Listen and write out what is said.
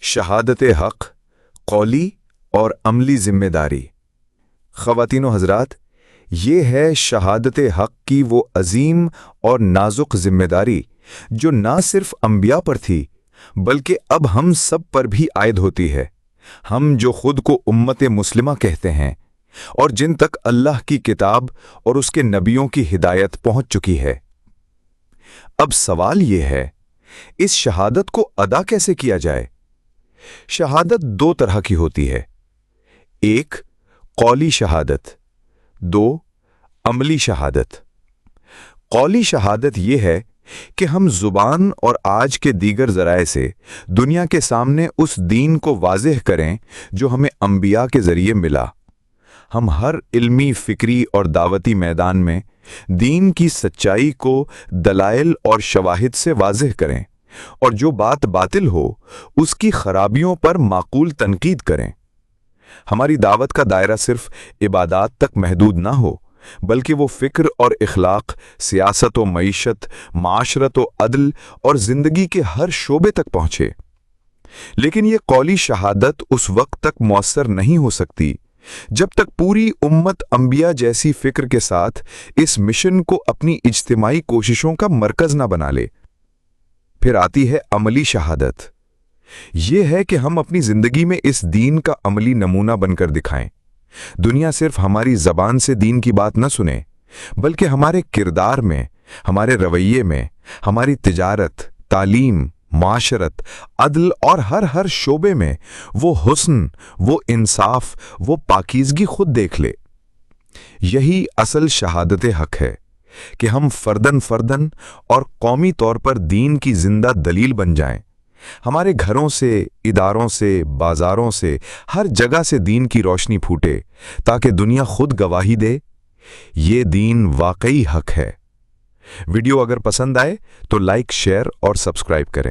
शहादत हक़, कौली और अमली ज़िम्मेदारी। ख़वातीन व हज़रात, ये है शहादत हक़ की वो अजीम और नाजुक ज़िम्मेदारी जो ना सिर्फ अंबिया पर थी बल्कि अब हम सब पर भी आयद होती है। हम जो खुद को उम्मत मुस्लिमा कहते हैं और जिन तक अल्लाह की किताब और उसके नबियों की हिदायत पहुंच चुकी है। अब सवाल ये है, इस शहादत को अदा कैसे किया जाए? शहादत दो तरह की होती है, एक कौली शहादत, दो अमली शहादत। कौली शहादत यह है कि हम ज़ुबान और आज के दीगर ज़राए से दुनिया के सामने उस दीन को वाज़ेह करें जो हमें अंबिया के ज़रिए मिला। हम हर इल्मी, फ़िक्री और दावती मैदान में दीन की सच्चाई को दलाइल और शवाहिद से वाज़ेह करें और जो बात बातिल हो उसकी खराबियों पर माकूल तनकीद करें। हमारी दावत का दायरा सिर्फ इबादात तक महदूद ना हो बल्कि वो फ़िक्र और इखलाक, सियासत व मईशत, माशरत व अदल और ज़िंदगी के हर शोबे तक पहुँचे। लेकिन ये कौली शहादत उस वक्त तक मौसर नहीं हो सकती जब तक पूरी उम्मत अंबिया जैसी फ़िक्र के साथ इस मिशन को अपनी इज्तिमाई कोशिशों का मरकज़ ना बना ले। फिर आती है अमली शहादत। ये है कि हम अपनी ज़िंदगी में इस दीन का अमली नमूना बनकर दिखाएं। दुनिया सिर्फ हमारी ज़बान से दीन की बात न सुने बल्कि हमारे किरदार में, हमारे रवैये में, हमारी तिजारत, तालीम, माशरत, अदल और हर शोबे में वो हुस्न, वो इंसाफ, वो पाकीज़गी खुद देख ले। यही असल शहादत हक़ है कि हम फ़र्दन और कौमी तौर पर दीन की जिंदा दलील बन जाएं। हमारे घरों से, इदारों से, बाज़ारों से, हर जगह से दीन की रोशनी फूटे ताकि दुनिया खुद गवाही दे, ये दीन वाकई हक़ है। वीडियो अगर पसंद आए तो लाइक, शेयर और सब्सक्राइब करें।